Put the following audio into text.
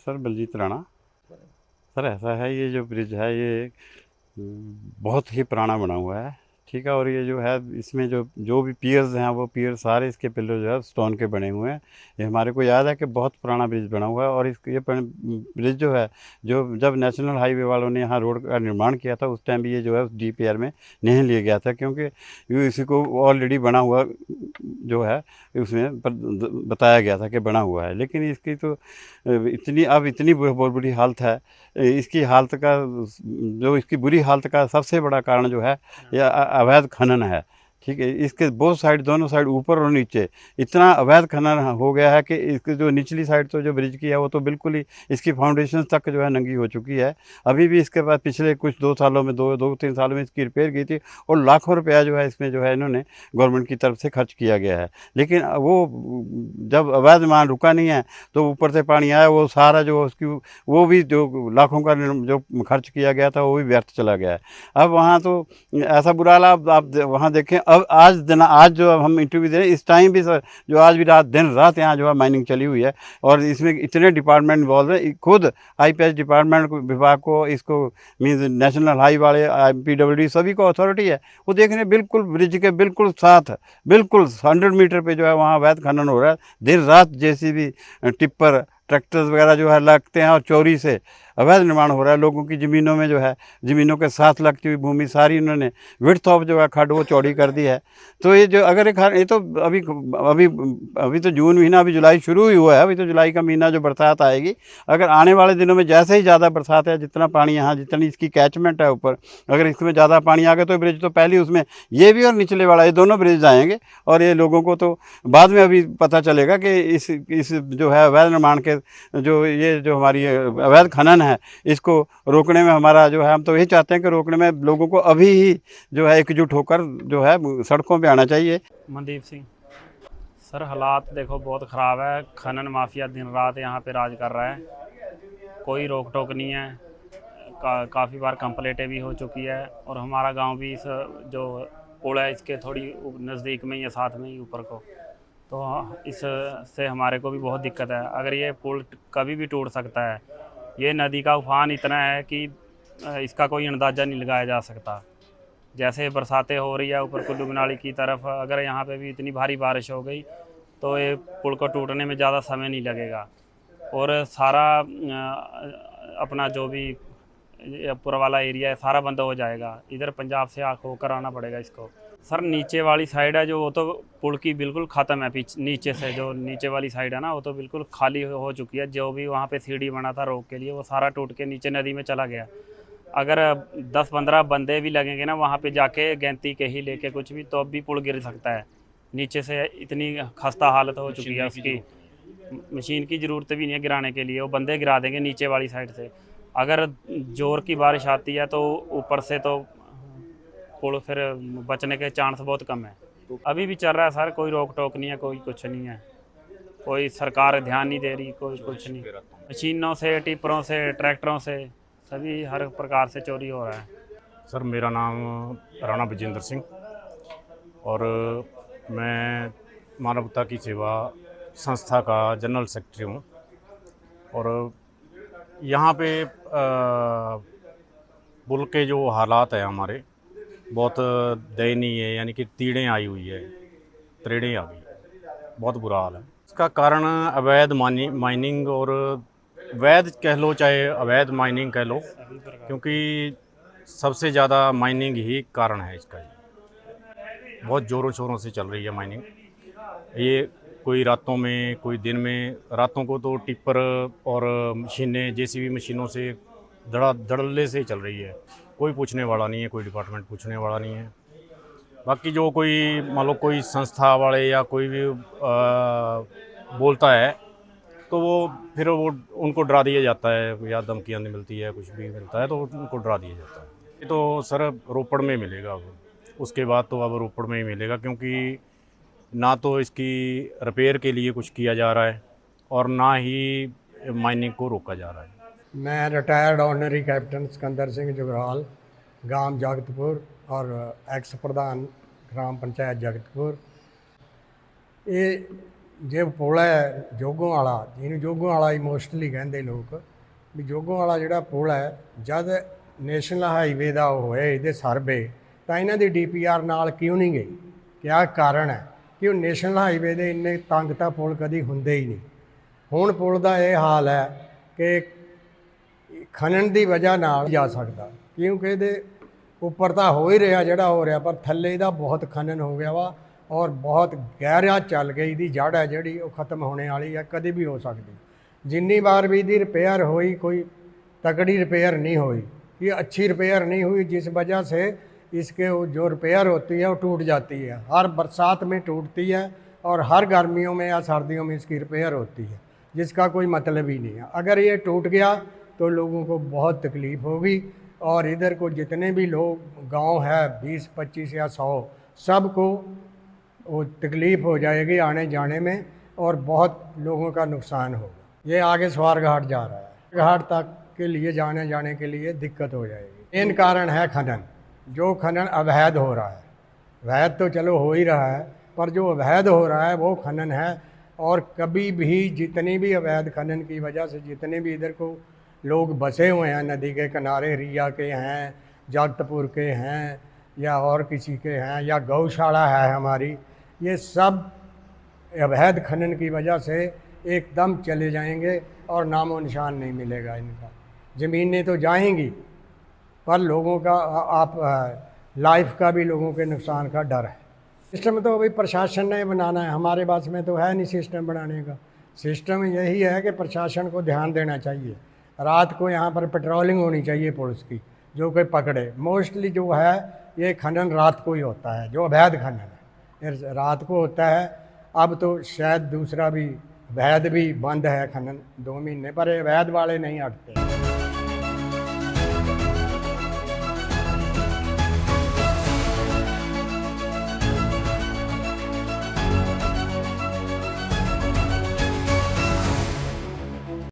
Sir Baljeet Rana. Sir ऐसा है, ये जो ब्रिज है ये बहुत ही पुराना बना हुआ है। ठीक है, और ये जो है इसमें जो जो भी पियर्स हैं वो पियर सारे इसके पिलर जो है स्टोन के बने हुए हैं। ये हमारे को याद है कि बहुत पुराना ब्रिज बना हुआ है। और इस ये ब्रिज जो है, जो जब नेशनल हाईवे वालों ने यहाँ रोड का निर्माण किया था उस टाइम भी ये जो है उस डीपीआर में नहीं लिया गया था, क्योंकि ये इसी को ऑलरेडी बना हुआ जो है उसमें बताया गया था कि बना हुआ है। लेकिन इसकी तो इतनी बहुत बुरी हालत है। इसकी हालत का जो इसकी बुरी हालत का सबसे बड़ा कारण जो है यह अवैध खनन है। ठीक है, इसके बोथ साइड, दोनों साइड, ऊपर और नीचे इतना अवैध खनन हो गया है कि इसकी जो निचली साइड तो जो ब्रिज की है वो तो बिल्कुल ही इसकी फाउंडेशन तक जो है नंगी हो चुकी है। अभी भी इसके बाद पिछले कुछ 2 सालों में, 2-3 सालों में इसकी रिपेयर की थी और लाखों रुपया जो है इसमें जो है इन्होंने गवर्नमेंट की तरफ से खर्च किया गया है। लेकिन वो जब अवैध निर्माण रुका नहीं है तो ऊपर से पानी आया, वो सारा जो उसकी वो भी जो लाखों का जो खर्च किया गया था वो भी व्यर्थ चला गया है। अब वहाँ तो ऐसा बुरा हाल, आप वहाँ देखें। अब आज जो हम इंटरव्यू दे रहे हैं इस टाइम भी सर, जो आज भी दिन रात यहाँ जो है माइनिंग चली हुई है और इसमें इतने डिपार्टमेंट इन्वॉल्व है। खुद आईपीएच डिपार्टमेंट विभाग को, इसको मीन्स नेशनल हाई वाले, पीडब्ल्यूडी, सभी को अथॉरिटी है। वो देख रहे हैं बिल्कुल ब्रिज के बिल्कुल साथ, बिल्कुल 100 मीटर पे जो है वहाँ अवैध खनन हो रहा है। दिन रात जेसीबी, टिप्पर, ट्रैक्टर्स वगैरह जो है लगते हैं और चोरी से अवैध निर्माण हो रहा है। लोगों की ज़मीनों में जो है, ज़मीनों के साथ लगती हुई भूमि सारी इन्होंने विड्थ ऑफ जो है खड्ड वो चौड़ी कर दी है। तो ये जो अगर ये तो अभी अभी अभी तो जून महीना, अभी जुलाई शुरू ही हुआ है। अभी तो जुलाई का महीना जो बरसात आएगी, अगर आने वाले दिनों में जैसे ही ज़्यादा बरसात है, जितना पानी यहाँ, जितनी इसकी कैचमेंट है ऊपर, अगर इसमें ज़्यादा पानी आ गया तो ब्रिज तो पहले उसमें, ये भी और निचले वाला, ये दोनों ब्रिज आएंगे। और ये लोगों को तो बाद में अभी पता चलेगा कि इस जो है अवैध निर्माण के, जो ये जो हमारी अवैध खनन है, इसको रोकने में हमारा जो है, हम तो यही चाहते हैं कि रोकने में लोगों को अभी ही जो है एकजुट होकर जो है सड़कों पे आना चाहिए। मनदीप सिंह। सर हालात देखो बहुत ख़राब है। खनन माफिया दिन रात यहाँ पे राज कर रहा है, कोई रोक टोक नहीं है। काफ़ी बार कंप्लेंटें भी हो चुकी है और हमारा गांव भी इस जो पुल है इसके थोड़ी नज़दीक में ही है, साथ में ही ऊपर को। तो इससे हमारे को भी बहुत दिक्कत है। अगर ये पुल कभी भी टूट सकता है। ये नदी का उफान इतना है कि इसका कोई अंदाज़ा नहीं लगाया जा सकता। जैसे बरसातें हो रही है ऊपर कुल्लू मनाली की तरफ, अगर यहाँ पे भी इतनी भारी बारिश हो गई तो ये पुल को टूटने में ज़्यादा समय नहीं लगेगा और सारा अपना जो भी पूरा वाला एरिया है सारा बंद हो जाएगा। इधर पंजाब से आग होकर आना पड़ेगा इसको। सर नीचे वाली साइड है जो, वो तो पुल की बिल्कुल ख़त्म है। पीछे नीचे से जो नीचे वाली साइड है ना, वो तो बिल्कुल खाली हो चुकी है। जो भी वहाँ पे सीढ़ी बना था रोक के लिए वो सारा टूट के नीचे नदी में चला गया। अगर 10-15 बंदे भी लगेंगे ना वहाँ पे जाके गैंती के ही लेके कुछ भी, तो अब भी पुल गिर सकता है। नीचे से इतनी खस्ता हालत हो चुकी है उसकी, मशीन की ज़रूरत भी नहीं है गिराने के लिए, वो बंदे गिरा देंगे नीचे वाली साइड से। अगर ज़ोर की बारिश आती है तो ऊपर से तो पुल फिर बचने के चांस बहुत कम है। अभी भी चल रहा है सर, कोई रोक टोक नहीं है, कोई कुछ नहीं है, कोई सरकार ध्यान नहीं दे रही, कोई कुछ नहीं। मशीनों से, टिप्परों से, ट्रैक्टरों से, सभी हर प्रकार से चोरी हो रहा है। सर मेरा नाम राणा विजेंद्र सिंह और मैं मानवता की सेवा संस्था का जनरल सेक्रेटरी हूँ। और यहाँ पे पुल के जो हालात है हमारे बहुत दयनीय है, यानी कि तीड़ें आई हुई है, त्रेड़ें आ गई, बहुत बुरा हाल है। इसका कारण अवैध माइनिंग, और वैध कह लो चाहे अवैध माइनिंग कह लो, क्योंकि सबसे ज़्यादा माइनिंग ही कारण है इसका। बहुत ज़ोरों शोरों से चल रही है माइनिंग। ये कोई रातों में, कोई दिन में। रातों को तो टिप्पर और मशीनें, जेसीबी मशीनों से धड़ल्ले से चल रही है। कोई पूछने वाला नहीं है, कोई डिपार्टमेंट पूछने वाला नहीं है। बाकी जो कोई मान लो कोई संस्था वाले या कोई भी बोलता है तो वो फिर वो उनको डरा दिया जाता है, या धमकियाँ मिलती है, कुछ भी मिलता है तो उनको डरा दिया जाता है। ये तो सर रोपड़ में मिलेगा अब, उसके बाद तो अब रोपड़ में ही मिलेगा, क्योंकि ना तो इसकी रिपेयर के लिए कुछ किया जा रहा है और ना ही माइनिंग को रोका जा रहा है। मैं retired honorary captain Sikandar Singh Jugral, गांव जगतपुर और एक्स प्रधान ग्राम पंचायत जगतपुर। ये ਜੇ ਪੁਲ ਹੈ ਜੋਗੋਂ ਵਾਲਾ, ਜਿਹਨੂੰ ਜੋਗੋਂ ਵਾਲਾ ਹੀ ਮੋਸਟਲੀ ਕਹਿੰਦੇ ਲੋਕ, ਵੀ ਜੋਗੋਂ ਵਾਲਾ ਜਿਹੜਾ ਪੁਲ ਹੈ, ਜਦ ਨੈਸ਼ਨਲ ਹਾਈਵੇ ਦਾ ਉਹ ਹੋਇਆ ਇਹਦੇ ਸਰਵੇ, ਤਾਂ ਇਹਨਾਂ ਦੀ DPR ਨਾਲ ਕਿਉਂ ਨਹੀਂ ਗਈ? ਕਿਆ ਕਾਰਨ ਹੈ ਕਿ ਉਹ ਨੈਸ਼ਨਲ ਹਾਈਵੇ ਦੇ ਇੰਨੇ ਤੰਗ ਤਾਂ ਪੁਲ ਕਦੀ ਹੁੰਦੇ ਹੀ ਨਹੀਂ। ਹੁਣ ਪੁਲ ਦਾ ਇਹ ਹਾਲ ਹੈ ਕਿ ਖਨਨ ਦੀ ਵਜ੍ਹਾ ਨਾਲ ਜਾ ਸਕਦਾ, ਕਿਉਂਕਿ ਇਹਦੇ ਉੱਪਰ ਤਾਂ ਹੋ ਹੀ ਰਿਹਾ ਜਿਹੜਾ ਹੋ ਰਿਹਾ, ਪਰ ਥੱਲੇ ਦਾ ਬਹੁਤ ਖਨਨ ਹੋ ਗਿਆ ਵਾ ਔਰ ਬਹੁਤ ਗਹਿਰਾ ਚੱਲ ਗਈ। ਦੀ ਜੜ੍ਹ ਹੈ ਜਿਹੜੀ ਉਹ ਖਤਮ ਹੋਣੇ ਵਾਲੀ ਹੈ, ਕਦੇ ਵੀ ਹੋ ਸਕਦੀ। जितनी बार भी दी रिपेयर हुई, कोई तकड़ी रिपेयर नहीं हुई, ये अच्छी रिपेयर नहीं हुई, जिस वजह से इसके जो रिपेयर होती है वो टूट जाती है। हर बरसात में टूटती है और हर गर्मियों में या सर्दियों में इसकी रिपेयर होती है, जिसका कोई मतलब ही नहीं है। अगर ये टूट गया तो लोगों को बहुत तकलीफ़ होगी और इधर को जितने भी लोग गांव है 20, 25 या 100, सबको वो तकलीफ़ हो जाएगी आने जाने में और बहुत लोगों का नुकसान होगा। ये आगे स्वार घाट जा रहा है, घाट तक के लिए जाने के लिए दिक्कत हो जाएगी। मेन कारण है खनन, जो खनन अवैध हो रहा है। वैध तो चलो हो ही रहा है, पर जो अवैध हो रहा है वो खनन है। और कभी भी जितनी भी अवैध खनन की वजह से जितने भी इधर को लोग बसे हुए हैं नदी के किनारे, रिया के हैं, जगतपुर के हैं या और किसी के हैं या गौशाला है हमारी, ये सब अवैध खनन की वजह से एकदम चले जाएंगे और नामो निशान नहीं मिलेगा इनका। ज़मीनें तो जाएंगी पर लोगों का आप लाइफ का भी लोगों के नुकसान का डर है। सिस्टम तो अभी प्रशासन ने बनाना है, हमारे पास में तो है नहीं सिस्टम बनाने का। सिस्टम यही है कि प्रशासन को ध्यान देना चाहिए, रात को यहाँ पर पेट्रोलिंग होनी चाहिए पुलिस की, जो कोई पकड़े। मोस्टली जो है ये खनन रात को ही होता है, जो अवैध खनन है ये रात को होता है। अब तो शायद दूसरा भी वैध भी बंद है खनन 2 महीने, पर ये वैध वाले नहीं हटते।